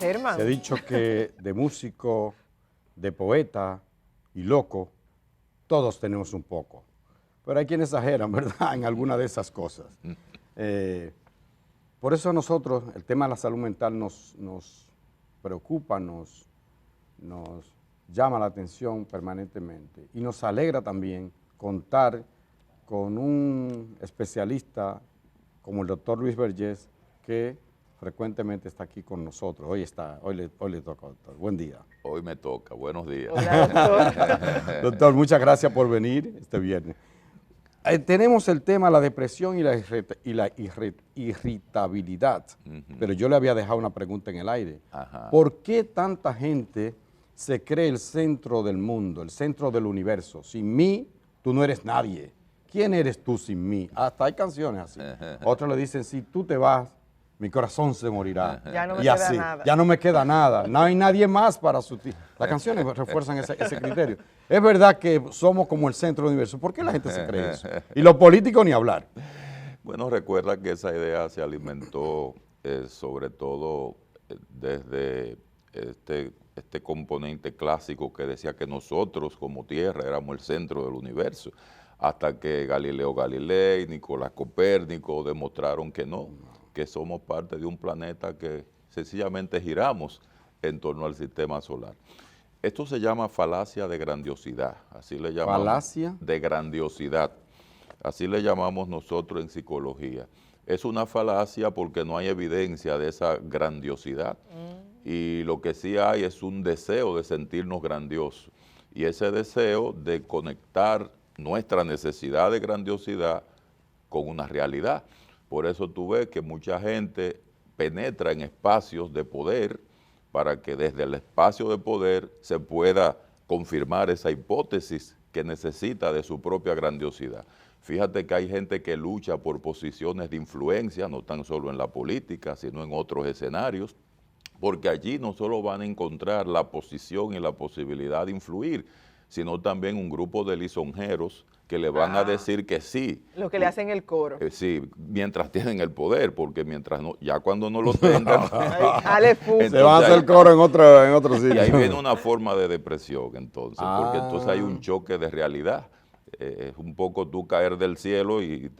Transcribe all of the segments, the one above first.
Germán. Se ha dicho que de músico, de poeta y loco, todos tenemos un poco. Pero hay quienes exageran, ¿verdad?, en alguna de esas cosas. Por eso a nosotros el tema de la salud mental nos preocupa, nos llama la atención permanentemente. Y nos alegra también contar con un especialista como el doctor Luis Vergés, que frecuentemente está aquí con nosotros. Hoy le toca, doctor. Buen día. Hoy me toca, buenos días. Hola, doctor. Doctor, muchas gracias por venir este viernes. Tenemos el tema de la depresión y la irritabilidad, pero yo le había dejado una pregunta en el aire. Ajá. ¿Por qué tanta gente se cree el centro del mundo, el centro del universo? Sin mí, tú no eres nadie. ¿Quién eres tú sin mí? Hasta hay canciones así. Otros le dicen, si tú te vas, mi corazón se morirá. Ya no me Y queda así, nada. ya no me queda nada. No hay nadie más para sustituir. Las canciones refuerzan ese criterio. Es verdad que somos como el centro del universo. ¿Por qué la gente se cree eso? Y los políticos ni hablar. Bueno, recuerda que esa idea se alimentó sobre todo desde este componente clásico que decía que nosotros como Tierra éramos el centro del universo, hasta que Galileo Galilei, Nicolás Copérnico demostraron que no, que somos parte de un planeta que sencillamente giramos en torno al sistema solar. Esto se llama falacia de grandiosidad, así le llamamos. ¿Falacia? De grandiosidad, así le llamamos nosotros en psicología. Es una falacia porque no hay evidencia de esa grandiosidad y lo que sí hay es un deseo de sentirnos grandiosos y ese deseo de conectar nuestra necesidad de grandiosidad con una realidad. Por eso tú ves que mucha gente penetra en espacios de poder para que desde el espacio de poder se pueda confirmar esa hipótesis que necesita de su propia grandiosidad. Fíjate que hay gente que lucha por posiciones de influencia, no tan solo en la política, sino en otros escenarios, porque allí no solo van a encontrar la posición y la posibilidad de influir, sino también un grupo de lisonjeros que le van a decir que sí. Lo que le hacen el coro. Sí, mientras tienen el poder, porque mientras no, ya cuando no lo tengan, Se van a hacer coro en otro sitio. y ahí viene una forma de depresión entonces, porque entonces hay un choque de realidad. Es un poco tú caer del cielo y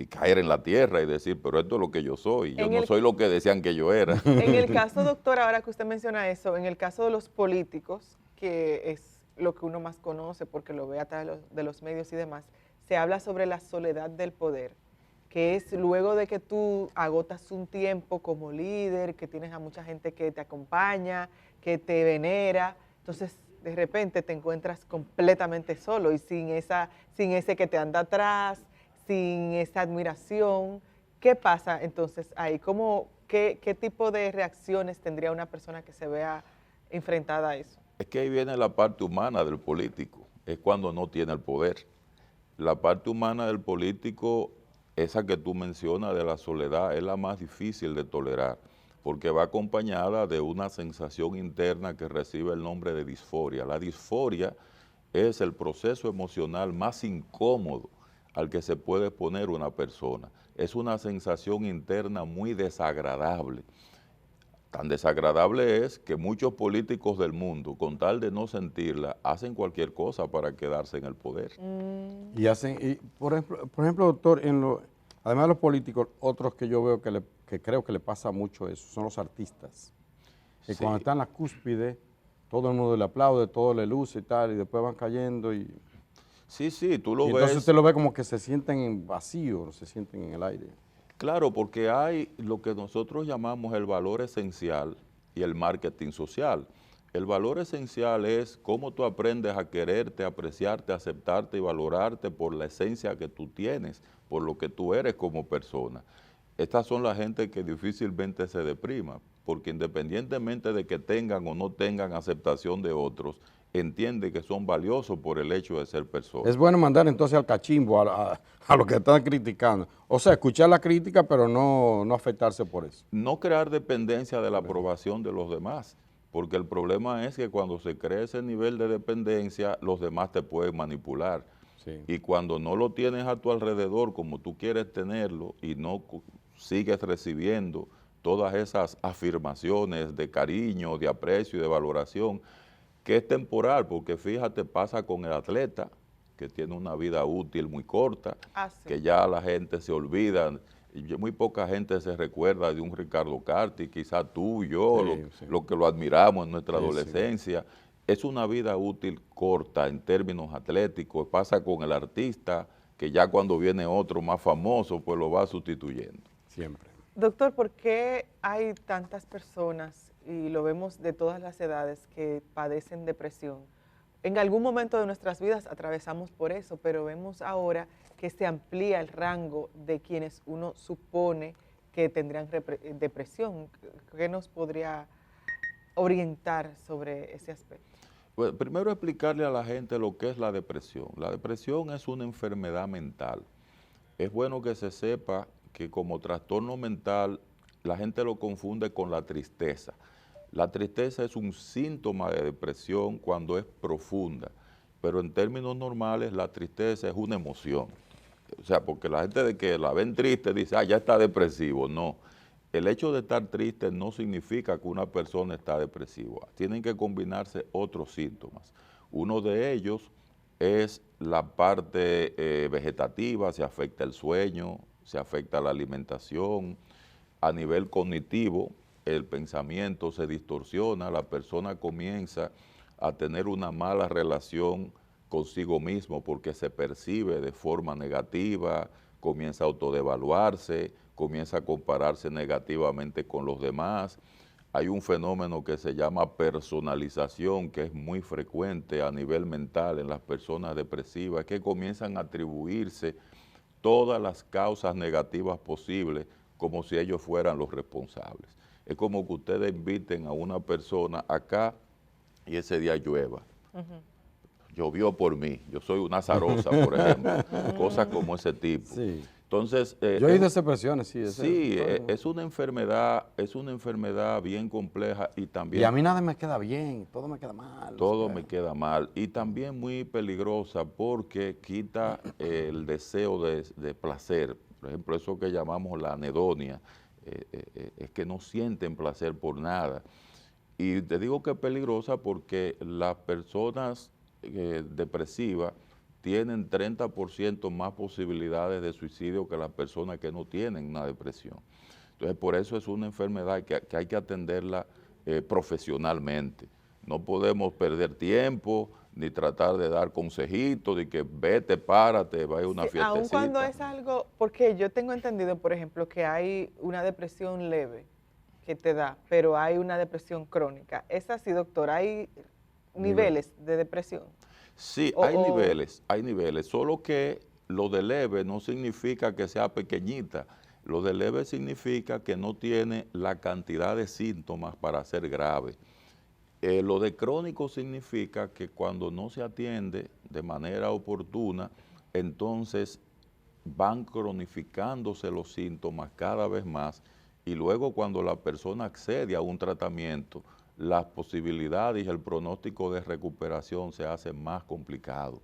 caer en la tierra y decir, pero esto es lo que yo soy, yo no soy lo que decían que yo era. En el caso, doctor, ahora que usted menciona eso, en el caso de los políticos, que es lo que uno más conoce porque lo ve a través de los medios y demás, se habla sobre la soledad del poder, que es luego de que tú agotas un tiempo como líder, que tienes a mucha gente que te acompaña, que te venera, entonces de repente te encuentras completamente solo y sin ese que te anda atrás, sin esa admiración. ¿Qué pasa entonces ahí? ¿Qué tipo de reacciones tendría una persona que se vea enfrentada a eso? Es que ahí viene la parte humana del político, es cuando no tiene el poder. La parte humana del político, esa que tú mencionas de la soledad, es la más difícil de tolerar, porque va acompañada de una sensación interna que recibe el nombre de disforia. La disforia es el proceso emocional más incómodo al que se puede exponer una persona. Es una sensación interna muy desagradable. Tan desagradable es que muchos políticos del mundo, con tal de no sentirla, hacen cualquier cosa para quedarse en el poder. Por ejemplo, doctor, además de los políticos, otros que yo veo que creo que le pasa mucho eso, son los artistas. Que Sí. cuando están en la cúspide, todo el mundo le aplaude, todo le luce y tal, y después van cayendo Sí, tú lo ves. entonces usted lo ve como que se sienten en vacío, se sienten en el aire. Claro, porque hay lo que nosotros llamamos el valor esencial y el marketing social. El valor esencial es cómo tú aprendes a quererte, apreciarte, aceptarte y valorarte por la esencia que tú tienes, por lo que tú eres como persona. Estas son la gente que difícilmente se deprima, porque independientemente de que tengan o no tengan aceptación de otros, entiende que son valiosos por el hecho de ser personas. Es bueno mandar entonces al cachimbo a los que están criticando. O sea, escuchar la crítica, pero no afectarse por eso. No crear dependencia de la aprobación de los demás, porque el problema es que cuando se crea ese nivel de dependencia, los demás te pueden manipular. Sí. Y cuando no lo tienes a tu alrededor como tú quieres tenerlo y no sigues recibiendo todas esas afirmaciones de cariño, de aprecio y de valoración, que es temporal, porque fíjate, pasa con el atleta, que tiene una vida útil muy corta, Sí. que ya la gente se olvida, y muy poca gente se recuerda de un Ricardo Carti, quizá tú, yo, lo que lo admiramos en nuestra adolescencia. Es una vida útil corta en términos atléticos. Pasa con el artista, que ya cuando viene otro más famoso, pues lo va sustituyendo. Siempre. Doctor, ¿por qué hay tantas personas, y lo vemos de todas las edades, que padecen depresión? En algún momento de nuestras vidas atravesamos por eso, pero vemos ahora que se amplía el rango de quienes uno supone que tendrían depresión. ¿Qué nos podría orientar sobre ese aspecto? Pues primero explicarle a la gente lo que es la depresión. La depresión es una enfermedad mental. Es bueno que se sepa que como trastorno mental la gente lo confunde con la tristeza. La tristeza es un síntoma de depresión cuando es profunda, pero en términos normales la tristeza es una emoción. O sea, porque la gente de que la ven triste dice, ya está depresivo. No, el hecho de estar triste no significa que una persona está depresiva. Tienen que combinarse otros síntomas. Uno de ellos es la parte vegetativa, se afecta el sueño, se afecta la alimentación. A nivel cognitivo, el pensamiento se distorsiona, la persona comienza a tener una mala relación consigo mismo porque se percibe de forma negativa, comienza a autodevaluarse, comienza a compararse negativamente con los demás. Hay un fenómeno que se llama personalización, que es muy frecuente a nivel mental en las personas depresivas, que comienzan a atribuirse todas las causas negativas posibles como si ellos fueran los responsables. Es como que ustedes inviten a una persona acá y ese día llueva. Llovió por mí, yo soy una azarosa, por ejemplo, cosas como ese tipo. Sí. Entonces, yo he oído depresiones, sí. Sí, es una enfermedad bien compleja y también... Y a mí nada me queda bien, todo me queda mal. Todo me queda mal y también muy peligrosa porque quita el deseo de placer. Por ejemplo, eso que llamamos la anedonia, es que no sienten placer por nada. Y te digo que es peligrosa porque las personas depresivas tienen 30% más posibilidades de suicidio que las personas que no tienen una depresión. Entonces, por eso es una enfermedad que hay que atenderla profesionalmente. No podemos perder tiempo ni tratar de dar consejitos de que vete, párate, vaya a una fiestecita. Aun cuando es algo, porque yo tengo entendido, por ejemplo, que hay una depresión leve que te da, pero hay una depresión crónica. ¿Es así, doctor? ¿Hay niveles de depresión? Sí, hay niveles, solo que lo de leve no significa que sea pequeñita. Lo de leve significa que no tiene la cantidad de síntomas para ser grave. Lo de crónico significa que cuando no se atiende de manera oportuna, entonces van cronificándose los síntomas cada vez más y luego cuando la persona accede a un tratamiento, las posibilidades y el pronóstico de recuperación se hacen más complicado.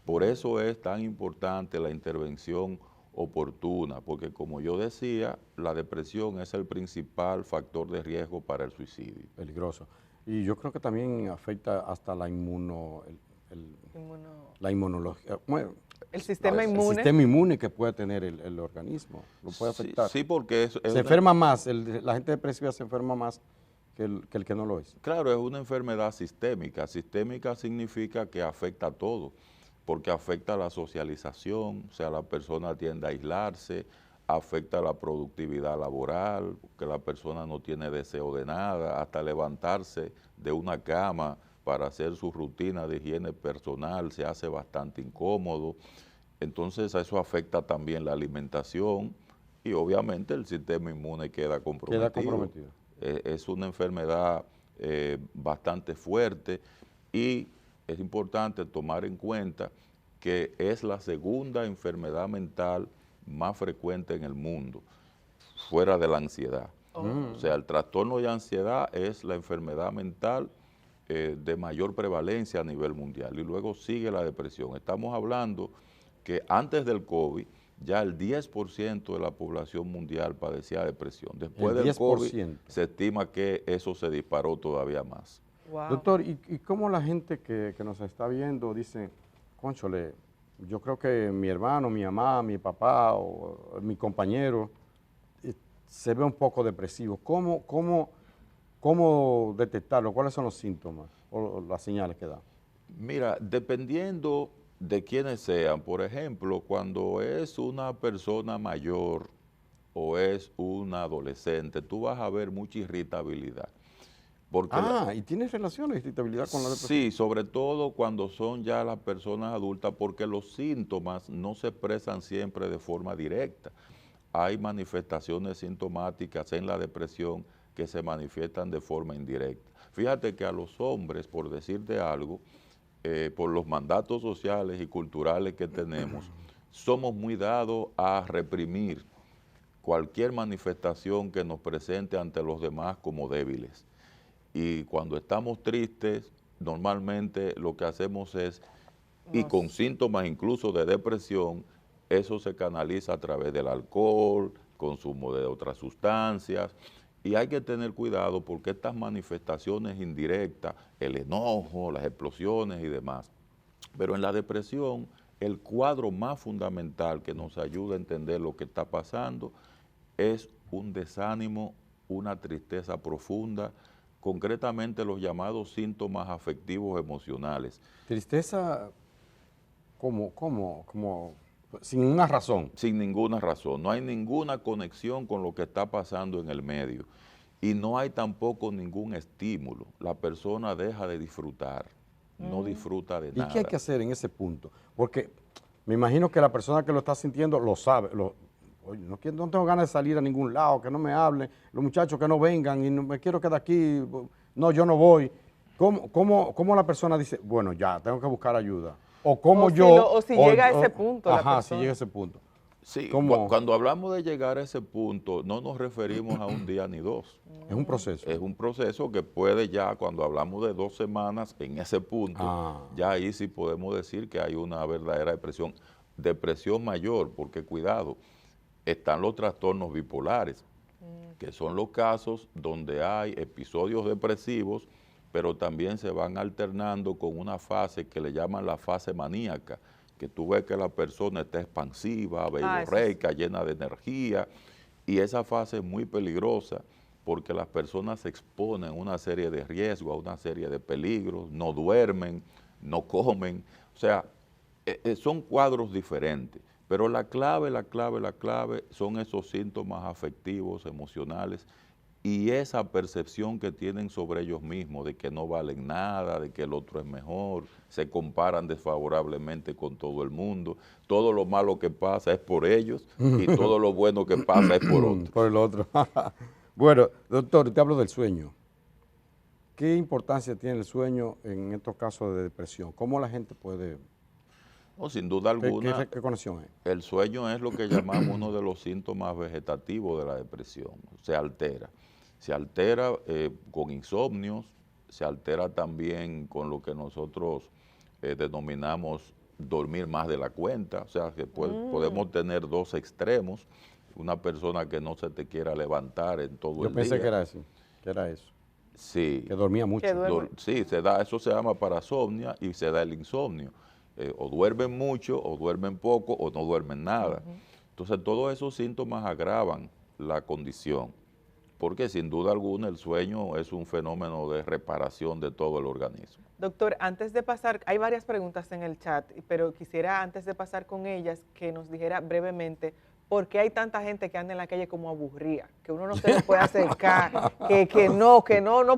Por eso es tan importante la intervención oportuna, porque como yo decía, la depresión es el principal factor de riesgo para el suicidio. Peligroso. Y yo creo que también afecta hasta la la inmunología. Bueno, el sistema inmune. El sistema inmune que puede tener el organismo, lo puede afectar. Sí, porque se enferma más, la gente depresiva se enferma más que el que no lo es. Claro, es una enfermedad sistémica. Sistémica significa que afecta a todo, porque afecta a la socialización, o sea, la persona tiende a aislarse, afecta la productividad laboral, que la persona no tiene deseo de nada, hasta levantarse de una cama para hacer su rutina de higiene personal se hace bastante incómodo. Entonces eso afecta también la alimentación y obviamente el sistema inmune queda comprometido. Es una enfermedad bastante fuerte y es importante tomar en cuenta que es la segunda enfermedad mental más frecuente en el mundo, fuera de la ansiedad. O sea, el trastorno de ansiedad es la enfermedad mental de mayor prevalencia a nivel mundial y luego sigue la depresión. Estamos hablando que antes del COVID ya el 10% de la población mundial padecía depresión. Después El del COVID 10%. se estima que eso se disparó todavía más. Wow. Doctor, ¿y cómo la gente que nos está viendo dice, cónchole, yo creo que mi hermano, mi mamá, mi papá o mi compañero se ve un poco depresivo? ¿Cómo detectarlo? ¿Cuáles son los síntomas o las señales que da? Mira, dependiendo de quiénes sean, por ejemplo, cuando es una persona mayor o es un adolescente, tú vas a ver mucha irritabilidad. Porque ¿Y tiene relación la irritabilidad con la depresión? sí, sobre todo cuando son ya las personas adultas, porque los síntomas no se expresan siempre de forma directa. Hay manifestaciones sintomáticas en la depresión que se manifiestan de forma indirecta. Fíjate que a los hombres, por decirte algo, por los mandatos sociales y culturales que tenemos, somos muy dados a reprimir cualquier manifestación que nos presente ante los demás como débiles. Y cuando estamos tristes, normalmente lo que hacemos es, y con síntomas incluso de depresión, eso se canaliza a través del alcohol, consumo de otras sustancias, y hay que tener cuidado porque estas manifestaciones indirectas, el enojo, las explosiones y demás, pero en la depresión, el cuadro más fundamental que nos ayuda a entender lo que está pasando es un desánimo, una tristeza profunda, concretamente los llamados síntomas afectivos emocionales. Tristeza, sin una razón. Sin ninguna razón, no hay ninguna conexión con lo que está pasando en el medio y no hay tampoco ningún estímulo. La persona deja de disfrutar, no disfruta de ¿Y nada. qué hay que hacer en ese punto? Porque me imagino que la persona que lo está sintiendo lo sabe. Oye, no tengo ganas de salir a ningún lado, que no me hablen, los muchachos que no vengan y no, me quiero quedar aquí, no, yo no voy. ¿Cómo la persona dice, bueno, ya, tengo que buscar ayuda? O cómo si llega a ese punto la Ajá, si persona. llega a ese punto. Sí, ¿Cómo? cuando hablamos de llegar a ese punto, no nos referimos a un día ni dos. Es un proceso. Es un proceso que puede ya, cuando hablamos de 2 semanas, en ese punto, ya ahí sí podemos decir que hay una verdadera depresión. Depresión mayor, porque cuidado, están los trastornos bipolares, que son los casos donde hay episodios depresivos, pero también se van alternando con una fase que le llaman la fase maníaca, que tú ves que la persona está expansiva, verborreica, llena de energía, y esa fase es muy peligrosa porque las personas se exponen a una serie de riesgos, a una serie de peligros, no duermen, no comen, o sea, son cuadros diferentes, pero la clave son esos síntomas afectivos, emocionales, y esa percepción que tienen sobre ellos mismos de que no valen nada, de que el otro es mejor, se comparan desfavorablemente con todo el mundo, todo lo malo que pasa es por ellos y todo lo bueno que pasa es por otros. Por el otro. Bueno, doctor, te hablo del sueño. ¿Qué importancia tiene el sueño en estos casos de depresión? ¿Cómo la gente puede...? No, sin duda alguna, ¿Qué conexión es? el sueño es lo que llamamos uno de los síntomas vegetativos de la depresión, se altera. Se altera con insomnios, se altera también con lo que nosotros denominamos dormir más de la cuenta, o sea que podemos tener dos extremos, una persona que no se te quiera levantar en todo el día. Yo pensé que era eso. Sí. Que dormía mucho. Sí, eso se llama parasomnia y se da el insomnio. O duermen mucho, o duermen poco, o no duermen nada. Entonces todos esos síntomas agravan la condición, porque sin duda alguna el sueño es un fenómeno de reparación de todo el organismo. Doctor, antes de pasar, hay varias preguntas en el chat, pero quisiera antes de pasar con ellas que nos dijera brevemente por qué hay tanta gente que anda en la calle como aburrida, que uno no se le puede acercar, que no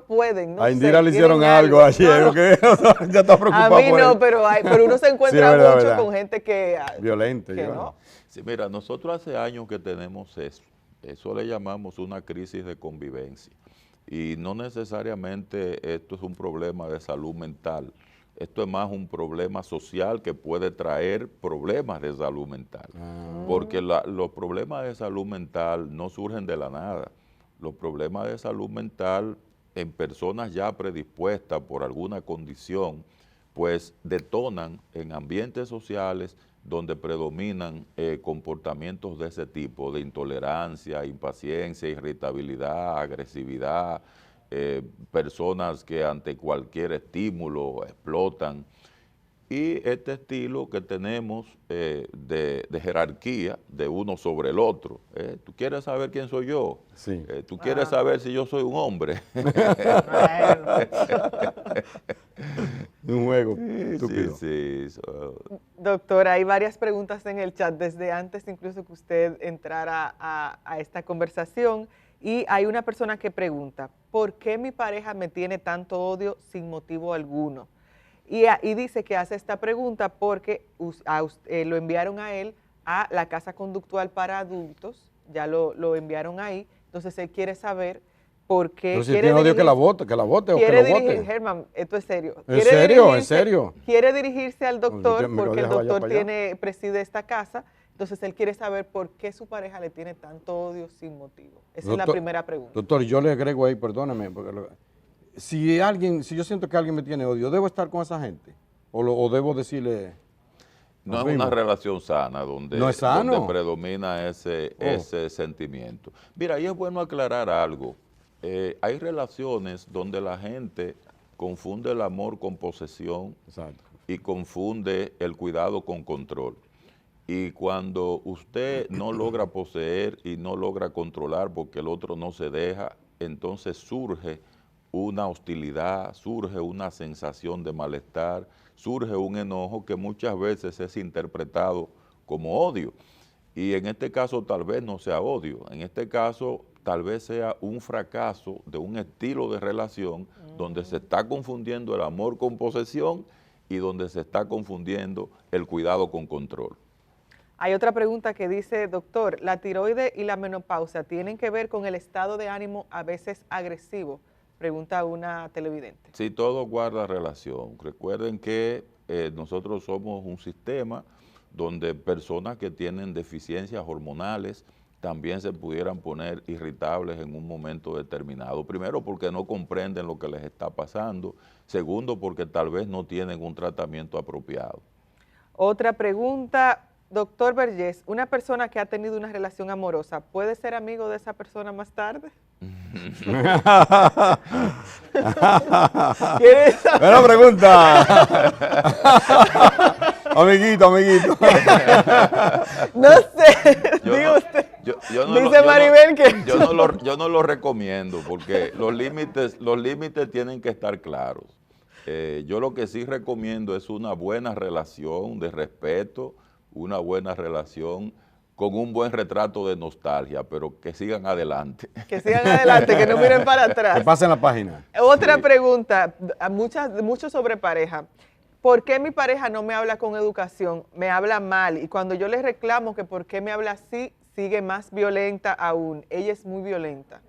pueden. No a Indira le hicieron algo ayer, no. ya está preocupado. A mí no, pero uno se encuentra sí, mucho verdad. con gente que... Violente. Que no. Sí, mira, nosotros hace años que tenemos eso le llamamos una crisis de convivencia. Y no necesariamente esto es un problema de salud mental, esto es más un problema social que puede traer problemas de salud mental. Porque los problemas de salud mental no surgen de la nada. Los problemas de salud mental en personas ya predispuestas por alguna condición, pues detonan en ambientes sociales donde predominan comportamientos de ese tipo, de intolerancia, impaciencia, irritabilidad, agresividad, personas que ante cualquier estímulo explotan. Y este estilo que tenemos de jerarquía de uno sobre el otro. ¿Tú quieres saber quién soy yo? Sí. ¿Tú quieres saber si yo soy un hombre? Un juego Sí, estúpido. sí. Doctor, hay varias preguntas en el chat desde antes incluso que usted entrara a esta conversación y hay una persona que pregunta, ¿por qué mi pareja me tiene tanto odio sin motivo alguno? Y dice que hace esta pregunta porque lo enviaron a él a la casa conductual para adultos, ya lo enviaron ahí, entonces él quiere saber por qué Pero si tiene odio que la vote o que lo vote. Germán, esto es serio. ¿En serio? ¿En serio? Quiere dirigirse al doctor Me lo porque el deja vaya doctor para allá. preside esta casa, entonces él quiere saber por qué su pareja le tiene tanto odio sin motivo. Esa es la primera pregunta. Doctor, yo le agrego ahí, perdóname, porque si yo siento que alguien me tiene odio, ¿debo estar con esa gente? ¿O debo decirle? No es una relación sana donde, ¿No es sano? donde predomina ese sentimiento. Mira, y es bueno aclarar algo. Hay relaciones donde la gente confunde el amor con posesión. Exacto. Y confunde el cuidado con control. Y cuando usted no logra poseer y no logra controlar porque el otro no se deja, entonces surge una hostilidad, surge una sensación de malestar, surge un enojo que muchas veces es interpretado como odio. Y en este caso tal vez no sea odio, en este caso tal vez sea un fracaso de un estilo de relación donde se está confundiendo el amor con posesión y donde se está confundiendo el cuidado con control. Hay otra pregunta que dice, doctor, ¿la tiroide y la menopausia tienen que ver con el estado de ánimo a veces agresivo? Pregunta una televidente. Sí, todo guarda relación. Recuerden que nosotros somos un sistema donde personas que tienen deficiencias hormonales también se pudieran poner irritables en un momento determinado. Primero, porque no comprenden lo que les está pasando. Segundo, porque tal vez no tienen un tratamiento apropiado. Otra pregunta, doctor Vergés, ¿una persona que ha tenido una relación amorosa puede ser amigo de esa persona más tarde? Buena pregunta. Amiguito. No sé, diga usted. Dice Maribel que... Yo no lo recomiendo porque los límites tienen que estar claros. Yo lo que sí recomiendo es una buena relación de respeto, una buena relación con un buen retrato de nostalgia, pero que sigan adelante. Que sigan adelante, que no miren para atrás. Que pasen la página. Otra pregunta, mucho sobre pareja. ¿Por qué mi pareja no me habla con educación? Me habla mal. Y cuando yo le reclamo que por qué me habla así, sigue más violenta aún. Ella es muy violenta.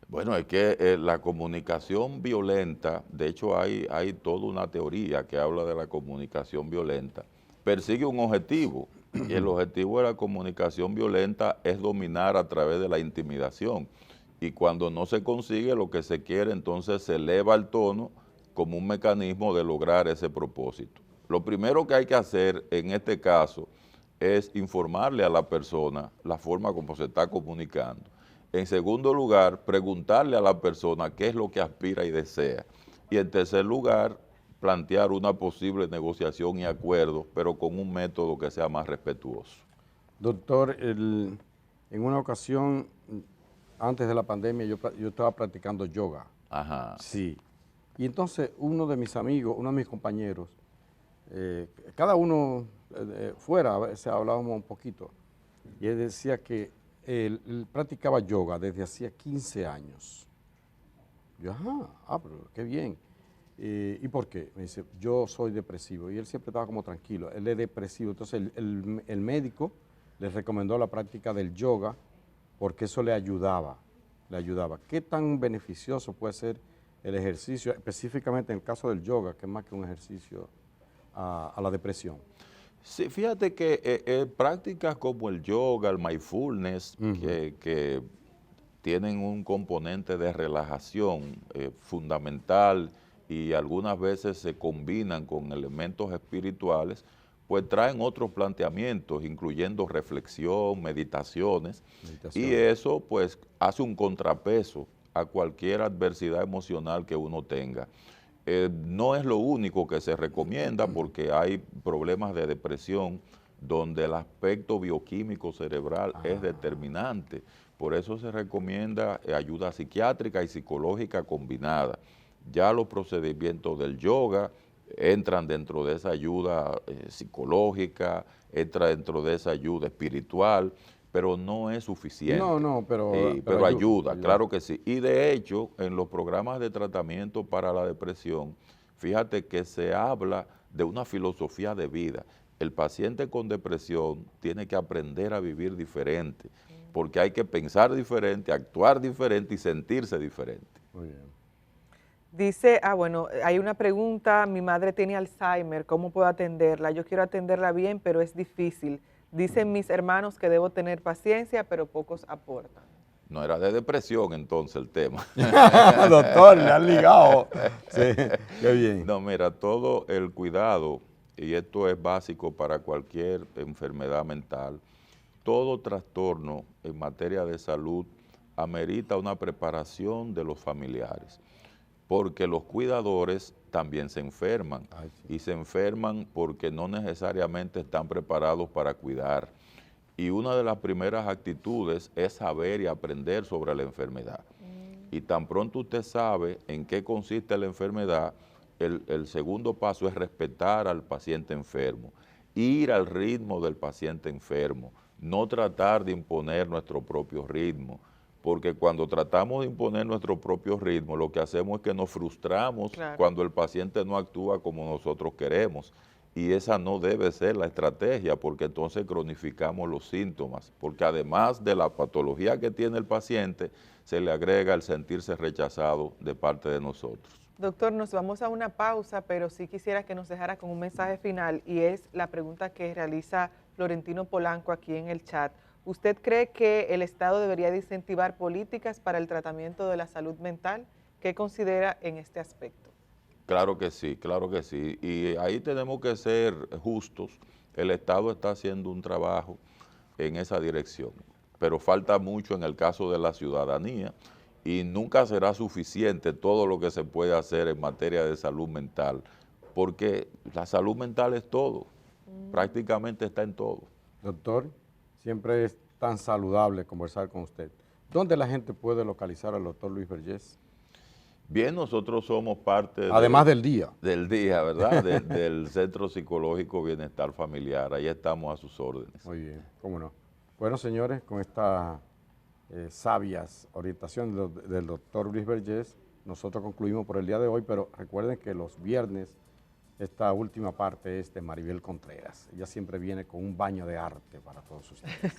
Bueno, es que la comunicación violenta, de hecho hay toda una teoría que habla de la comunicación violenta, persigue un objetivo, y el objetivo de la comunicación violenta es dominar a través de la intimidación. Y cuando no se consigue lo que se quiere, entonces se eleva el tono como un mecanismo de lograr ese propósito. Lo primero que hay que hacer en este caso es informarle a la persona la forma como se está comunicando. En segundo lugar, preguntarle a la persona qué es lo que aspira y desea. Y en tercer lugar, plantear una posible negociación y acuerdo, pero con un método que sea más respetuoso. Doctor, en una ocasión, antes de la pandemia, yo estaba practicando yoga. Ajá. Sí. Y entonces uno de mis amigos, uno de mis compañeros, cada uno fuera, a veces hablábamos un poquito, y él decía que él practicaba yoga desde hacía 15 años. Yo, pero qué bien. ¿Y por qué? Me dice, yo soy depresivo. Y él siempre estaba como tranquilo. Él es depresivo. Entonces el médico le recomendó la práctica del yoga porque eso le ayudaba. ¿Qué tan beneficioso puede ser el ejercicio, específicamente en el caso del yoga, que es más que un ejercicio a la depresión? Sí, fíjate que prácticas como el yoga, el mindfulness, que tienen un componente de relajación fundamental y algunas veces se combinan con elementos espirituales, pues traen otros planteamientos, incluyendo reflexión, meditaciones, y eso pues hace un contrapeso a cualquier adversidad emocional que uno tenga. No es lo único que se recomienda porque hay problemas de depresión donde el aspecto bioquímico cerebral es determinante. Por eso se recomienda ayuda psiquiátrica y psicológica combinada. Ya los procedimientos del yoga entran dentro de esa ayuda psicológica, entra dentro de esa ayuda espiritual, pero no es suficiente. No, pero ayuda, claro que sí. Y de hecho, en los programas de tratamiento para la depresión, fíjate que se habla de una filosofía de vida. El paciente con depresión tiene que aprender a vivir diferente, porque hay que pensar diferente, actuar diferente y sentirse diferente. Muy bien. Dice, bueno, hay una pregunta, mi madre tiene Alzheimer, ¿cómo puedo atenderla? Yo quiero atenderla bien, pero es difícil. Dicen mis hermanos que debo tener paciencia, pero pocos aportan. No era de depresión entonces el tema. Doctor, le han ligado. Sí, qué bien. No, mira, todo el cuidado, y esto es básico para cualquier enfermedad mental, todo trastorno en materia de salud amerita una preparación de los familiares, porque los cuidadores también se enferman, y se enferman porque no necesariamente están preparados para cuidar. Y una de las primeras actitudes es saber y aprender sobre la enfermedad. Y tan pronto usted sabe en qué consiste la enfermedad, el segundo paso es respetar al paciente enfermo, ir al ritmo del paciente enfermo, no tratar de imponer nuestro propio ritmo, porque cuando tratamos de imponer nuestro propio ritmo, lo que hacemos es que nos frustramos cuando el paciente no actúa como nosotros queremos. Y esa no debe ser la estrategia, porque entonces cronificamos los síntomas, porque además de la patología que tiene el paciente, se le agrega el sentirse rechazado de parte de nosotros. Doctor, nos vamos a una pausa, pero sí quisiera que nos dejara con un mensaje final, y es la pregunta que realiza Florentino Polanco aquí en el chat. ¿Usted cree que el Estado debería de incentivar políticas para el tratamiento de la salud mental? ¿Qué considera en este aspecto? Claro que sí, claro que sí. Y ahí tenemos que ser justos. El Estado está haciendo un trabajo en esa dirección, pero falta mucho en el caso de la ciudadanía y nunca será suficiente todo lo que se puede hacer en materia de salud mental, porque la salud mental es todo, prácticamente está en todo. Doctor, siempre es tan saludable conversar con usted. ¿Dónde la gente puede localizar al doctor Luis Vergés? Bien, nosotros somos parte además del día. Del día, ¿verdad? Del Centro Psicológico Bienestar Familiar. Ahí estamos a sus órdenes. Muy bien, cómo no. Bueno, señores, con estas sabias orientaciones del doctor Luis Vergés, nosotros concluimos por el día de hoy, pero recuerden que los viernes esta última parte es de Maribel Contreras. Ella siempre viene con un baño de arte para todos ustedes.